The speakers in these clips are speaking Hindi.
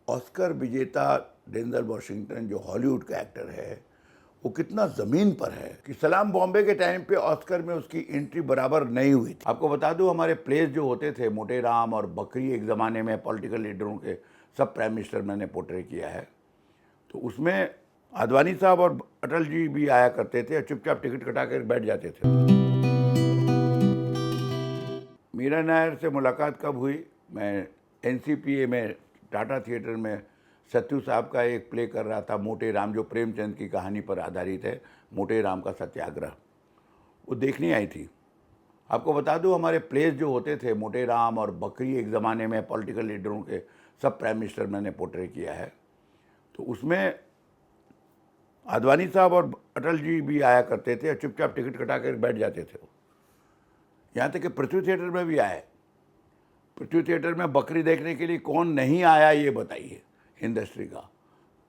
ऑस्कर विजेता डेंजल वॉशिंगटन जो हॉलीवुड का एक्टर है वो कितना ज़मीन पर है कि सलाम बॉम्बे के टाइम पे ऑस्कर में उसकी एंट्री बराबर नहीं हुई थी। आपको बता दूं हमारे प्लेस जो होते थे मोटे राम और बकरी, एक ज़माने में पॉलिटिकल लीडरों के सब प्राइम मिनिस्टर मैंने पोर्ट्रे किया है, तो उसमें आडवाणी साहब और अटल जी भी आया करते थे और चुपचाप टिकट कटा कर बैठ जाते थे। मीरा नायर से मुलाकात कब हुई? मैं NCPA में टाटा थिएटर में सत्यू साहब का एक प्ले कर रहा था, मोटे राम, जो प्रेमचंद की कहानी पर आधारित है, मोटे राम का सत्याग्रह। वो देखने आई थी। आपको बता दूं हमारे प्लेस जो होते थे मोटे राम और बकरी, एक ज़माने में पॉलिटिकल लीडरों के सब प्राइम मिनिस्टर मैंने पोर्ट्रे किया है, तो उसमें आडवाणी साहब और अटल जी भी आया करते थे और चुपचाप टिकट कटा कर बैठ जाते थे। यहाँ तक कि पृथ्वी थिएटर में भी आए। पृथ्वी थिएटर में बकरी देखने के लिए कौन नहीं आया ये बताइए इंडस्ट्री का।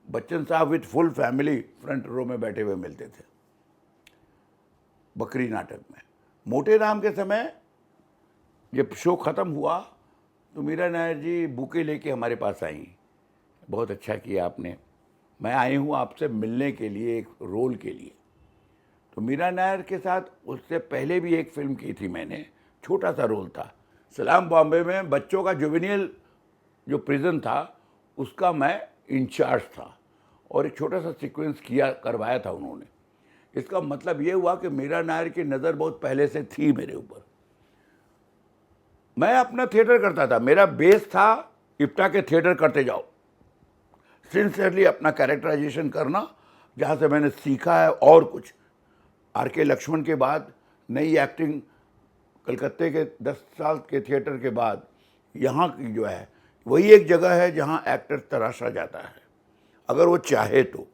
बच्चन साहब with full family front row में बैठे हुए मिलते थे बकरी नाटक में। मोटे राम के समय जब शो ख़त्म हुआ तो मीरा नायर जी बुके लेके हमारे पास आई। बहुत अच्छा किया आपने, मैं आई हूँ आपसे मिलने के लिए, एक रोल के लिए। तो मीरा नायर के साथ उससे पहले भी एक फिल्म की थी मैंने, छोटा सा रोल था सलाम बॉम्बे में। बच्चों का जुवेनियल जो प्रिजन था उसका मैं इंचार्ज था और एक छोटा सा सीक्वेंस करवाया था उन्होंने। इसका मतलब ये हुआ कि मीरा नायर की नज़र बहुत पहले से थी मेरे ऊपर। मैं अपना थिएटर करता था, मेरा बेस था इप्टा के थिएटर करते जाओ, सिंसियरली अपना कैरेक्टराइजेशन करना, जहाँ से मैंने सीखा है। और कुछ RK लक्ष्मण के बाद नई एक्टिंग, कलकत्ते के 10 साल के थिएटर के बाद यहाँ की जो है वही एक जगह है जहाँ एक्टर तराशा जाता है अगर वो चाहे तो।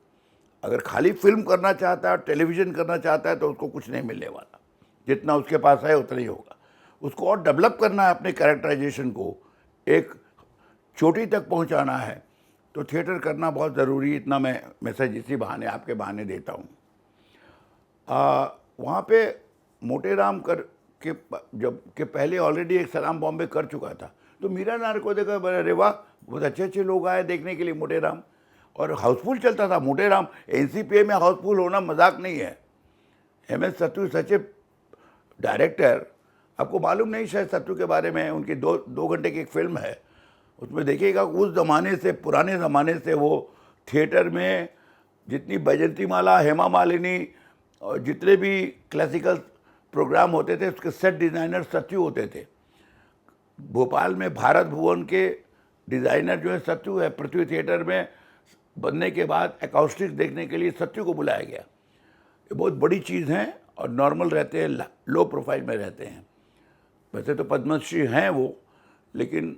अगर खाली फिल्म करना चाहता है, टेलीविज़न करना चाहता है, तो उसको कुछ नहीं मिलने वाला। जितना उसके पास है उतना ही होगा। उसको और डेवलप करना है, अपने कैरेक्टराइजेशन को एक चोटी तक पहुंचाना है, तो थिएटर करना बहुत ज़रूरी। इतना मैं मैसेज इसी बहाने, आपके बहाने देता हूँ। वहाँ पे मोटे राम जब के पहले ऑलरेडी एक सलाम बॉम्बे कर चुका था, तो मीरा नायर को देखा, अरे वाह, बहुत अच्छे अच्छे लोग आए देखने के लिए मोटे राम, और हाउसफुल चलता था मोटे राम। NCPA में हाउसफुल होना मजाक नहीं है। MS सत्यू सच ए डायरेक्टर, आपको मालूम नहीं शायद सत्यू के बारे में, उनकी दो घंटे की एक फिल्म है, उसमें देखिएगा उस ज़माने से, पुराने ज़माने से वो थिएटर में जितनी बैजंती माला, हेमा मालिनी और जितने भी क्लासिकल प्रोग्राम होते थे उसके सेट डिज़ाइनर सत्यू होते थे। भोपाल में भारत भुवन के डिज़ाइनर जो है सत्यू है। पृथ्वी थिएटर में बनने के बाद एकॉस्टिक्स देखने के लिए सत्यू को बुलाया गया। ये बहुत बड़ी चीज़ है और नॉर्मल रहते हैं, लो प्रोफाइल में रहते हैं। वैसे तो पद्मश्री हैं वो, लेकिन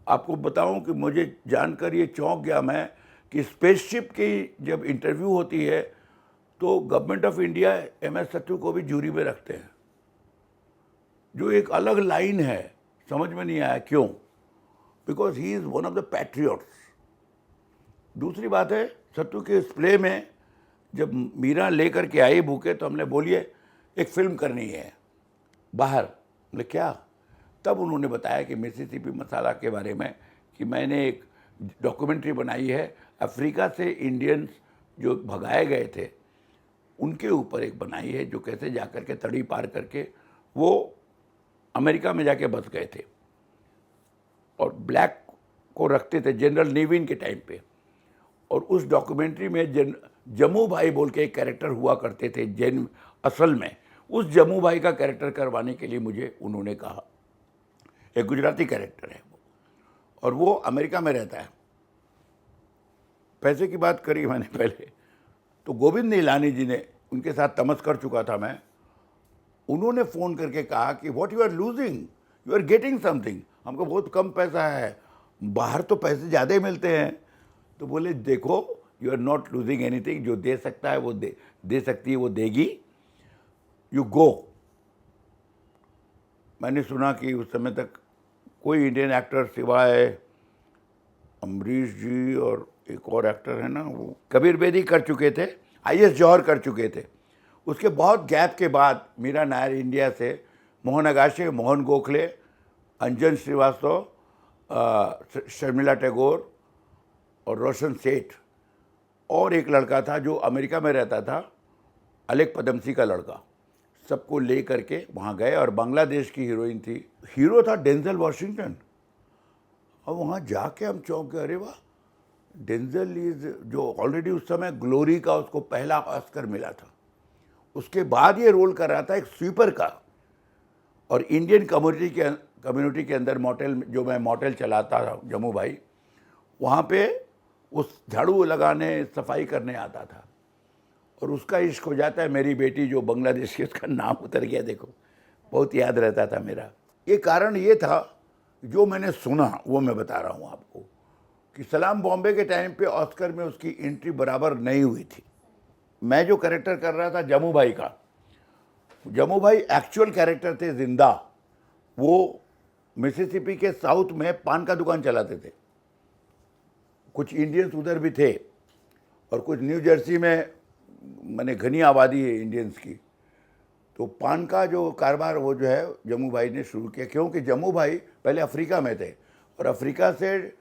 आपको बताऊं कि मुझे जानकर ये चौंक गया मैं कि स्पेसशिप की जब इंटरव्यू होती है तो government of India MS Sathyu को भी जूरी में रखते हैं, जो एक अलग लाइन है। समझ में नहीं आया क्यों, because he is one of the patriots. दूसरी बात है, सत्यू के इस प्ले में जब मीरा लेकर के आई बुके, तो हमने बोलिए एक फिल्म करनी है बाहर। बोले क्या? तब उन्होंने बताया कि मिसिसिपी मसाला के बारे में, कि मैंने एक डॉक्यूमेंट्री बनाई है, अफ्रीका से इंडियंस जो भगाए गए थे उनके ऊपर एक बनाई है, जो कैसे जाकर के तड़ी पार करके वो अमेरिका में जाके बस गए थे और ब्लैक को रखते थे जनरल नेविन के टाइम पे। और उस डॉक्यूमेंट्री में जम्मू भाई बोल के एक कैरेक्टर हुआ करते थे जैन, असल में उस जम्मू भाई का कैरेक्टर करवाने के लिए मुझे उन्होंने कहा। एक गुजराती कैरेक्टर है वो, और वो अमेरिका में रहता है। पैसे की बात करी मैंने पहले, तो गोविंद नीलानी जी ने, उनके साथ तमस कर चुका था मैं, उन्होंने फ़ोन करके कहा कि what you are losing, you are getting something. हमको बहुत कम पैसा है, बाहर तो पैसे ज़्यादा मिलते हैं। तो बोले देखो, you are not losing anything, जो दे सकता है वो दे सकती है, वो देगी, यू गो। मैंने सुना कि उस समय तक कोई इंडियन एक्टर सिवाय अमरीश जी और एक और एक्टर है ना, वो कबीर बेदी कर चुके थे, IS जौहर कर चुके थे। उसके बहुत गैप के बाद मीरा नायर इंडिया से मोहन अगाशे, मोहन गोखले, अंजन श्रीवास्तव, शर्मिला टैगोर और रोशन सेठ और एक लड़का था जो अमेरिका में रहता था, अलेक पदमसी का लड़का, सबको ले करके वहाँ गए और बांग्लादेश की हीरोइन थी, हीरो था डेंजल वॉशिंगटन। और वहाँ जाके हम चौंक गए, अरे वाह, डेंजल इज, जो ऑलरेडी उस समय ग्लोरी का उसको पहला ऑस्कर मिला था, उसके बाद ये रोल कर रहा था एक स्वीपर का। और इंडियन कम्युनिटी के अंदर मोटेल, जो मैं मोटेल चलाता था जम्मू भाई, वहाँ पे उस झाड़ू लगाने सफाई करने आता था और उसका इश्क हो जाता है। मेरी बेटी जो बांग्लादेश की, उसका नाम उतर गया देखो, बहुत याद रहता था मेरा। ये कारण ये था जो मैंने सुना वो मैं बता रहा हूँ आपको, कि सलाम बॉम्बे के टाइम पे ऑस्कर में उसकी एंट्री बराबर नहीं हुई थी। मैं जो कैरेक्टर कर रहा था जम्मू भाई का, जम्मू भाई एक्चुअल कैरेक्टर थे जिंदा। वो मिसिसिपी के साउथ में पान का दुकान चलाते थे, कुछ इंडियंस उधर भी थे और कुछ न्यू जर्सी में, मैंने घनी आबादी है इंडियंस की। तो पान का जो कारोबार वो जो है जम्मू भाई ने शुरू किया, क्योंकि जम्मू भाई पहले अफ्रीका में थे और अफ्रीका से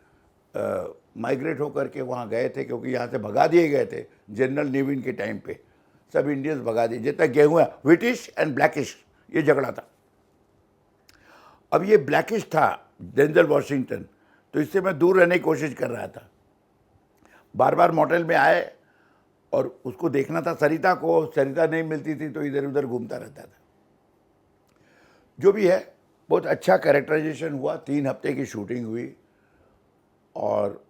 माइग्रेट होकर के वहाँ गए थे, क्योंकि यहाँ से भगा दिए गए थे जनरल नेविन के टाइम पे, सब इंडियंस भगा दिए। जितना गेहूँ है, व्हिटिश एंड ब्लैकिश, ये झगड़ा था। अब ये ब्लैकिश था डेंजल वॉशिंगटन, तो इससे मैं दूर रहने की कोशिश कर रहा था। बार बार मॉडल में आए और उसको देखना था सरिता को, सरिता नहीं मिलती थी तो इधर उधर घूमता रहता था। जो भी है, बहुत अच्छा कैरेक्टराइजेशन हुआ, 3 हफ्ते की शूटिंग हुई और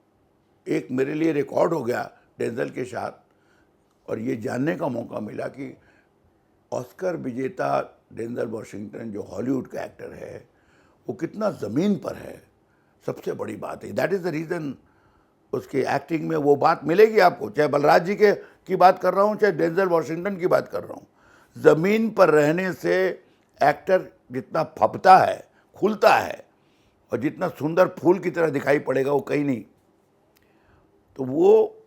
एक मेरे लिए रिकॉर्ड हो गया डेंजल के साथ। और ये जानने का मौका मिला कि ऑस्कर विजेता डेंजल वॉशिंगटन जो हॉलीवुड का एक्टर है, वो कितना ज़मीन पर है। सबसे बड़ी बात है, दैट इज़ द रीज़न उसकी एक्टिंग में वो बात मिलेगी आपको, चाहे बलराज जी की बात कर रहा हूँ, चाहे डेंजल वॉशिंगटन की बात कर रहा हूँ। ज़मीन पर रहने से एक्टर जितना फपता है, खुलता है और जितना सुंदर फूल की तरह दिखाई पड़ेगा वो कहीं नहीं। तो वो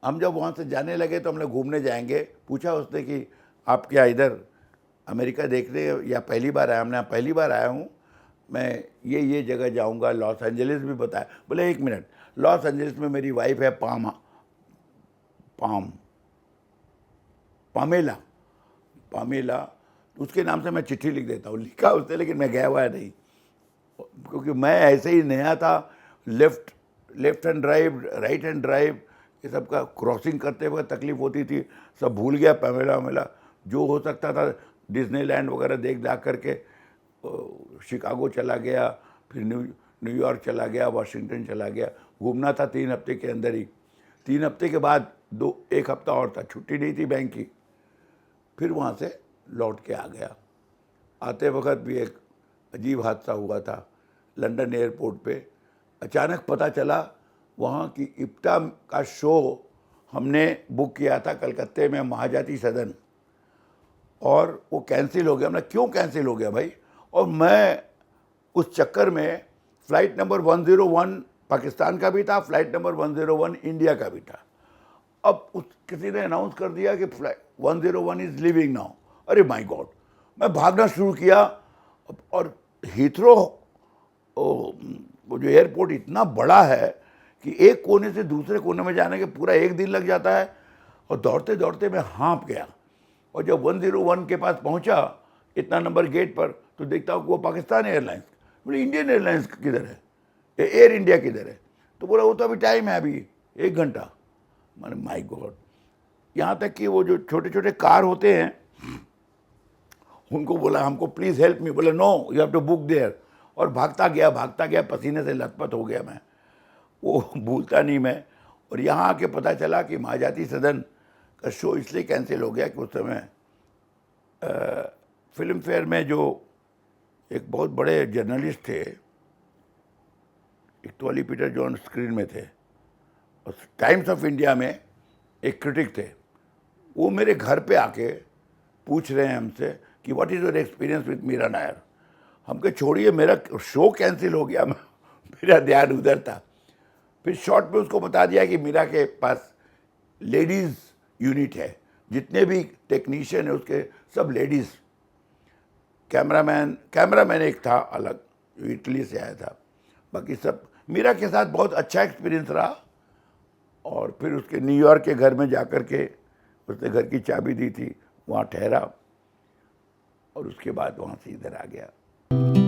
हम जब वहाँ से जाने लगे तो हमने घूमने जाएंगे, पूछा उसने कि आप क्या इधर अमेरिका देखने या पहली बार आया? हमने पहली बार आया हूँ, मैं ये जगह जाऊँगा, लॉस एंजलिस भी बताया। बोले 1 मिनट, लॉस एंजलिस में मेरी वाइफ है पामेला, उसके नाम से मैं चिट्ठी लिख देता हूँ। लिखा उसने, लेकिन मैं गया हुआ नहीं, क्योंकि मैं ऐसे ही नया था। Left hand drive, right hand drive, ये सब का क्रॉसिंग करते हुए तकलीफ होती थी, सब भूल गया। पामेला जो हो सकता था डिज्नीलैंड वगैरह देख करके शिकागो चला गया, फिर न्यूयॉर्क चला गया, वाशिंगटन चला गया। घूमना था 3 हफ्ते के अंदर ही। 3 हफ्ते के बाद 1 हफ्ता और था, छुट्टी नहीं थी बैंक की। फिर वहाँ से लौट के आ गया। आते वक्त भी एक अजीब हादसा हुआ था लंदन एयरपोर्ट पे। अचानक पता चला वहाँ की इप्टा का शो हमने बुक किया था कलकत्ते में, महाजाति सदन, और वो कैंसिल हो गया। हमने क्यों कैंसिल हो गया भाई? और मैं उस चक्कर में फ़्लाइट नंबर 101 पाकिस्तान का भी था, फ़्लाइट नंबर 101 इंडिया का भी था। अब किसी ने अनाउंस कर दिया कि फ़्लाइट 101 इज़ लिविंग नाउ। अरे माय गॉड, मैं भागना शुरू किया। और हीथ्रो, वो जो एयरपोर्ट इतना बड़ा है कि एक कोने से दूसरे कोने में जाने के पूरा 1 दिन लग जाता है। और दौड़ते दौड़ते मैं हाँफ गया और जब 101 के पास पहुंचा, इतना नंबर गेट पर, तो देखता हूँ कि वो पाकिस्तान एयरलाइंस। बोले इंडियन एयरलाइंस किधर है, एयर इंडिया किधर है? तो बोला वो तो अभी टाइम है, अभी 1 घंटा। मैंने माय गॉड, यहाँ तक कि वो जो छोटे छोटे कार होते हैं उनको बोला हमको प्लीज़ हेल्प मी। बोले no, you have to book there. और भागता गया, पसीने से लथपथ हो गया मैं, वो भूलता नहीं मैं। और यहाँ आके पता चला कि महाजाति सदन का शो इसलिए कैंसिल हो गया कि उस समय फिल्म फेयर में जो एक बहुत बड़े जर्नलिस्ट थे, एक तो अली पीटर जॉन स्क्रीन में थे और टाइम्स ऑफ इंडिया में एक क्रिटिक थे, वो मेरे घर पे आके पूछ रहे हैं हमसे कि what is your experience with Meera Nair. हम कहे छोड़िए, मेरा शो कैंसिल हो गया, मेरा ध्यान उधर था। फिर शॉर्ट में उसको बता दिया कि मीरा के पास लेडीज़ यूनिट है, जितने भी टेक्नीशियन है उसके सब लेडीज़। कैमरामैन एक था अलग, जो इटली से आया था, बाकी सब। मीरा के साथ बहुत अच्छा एक्सपीरियंस रहा और फिर उसके न्यूयॉर्क के घर में जाकर के उसने घर की चाबी दी थी, वहाँ ठहरा और उसके बाद वहाँ से इधर आ गया।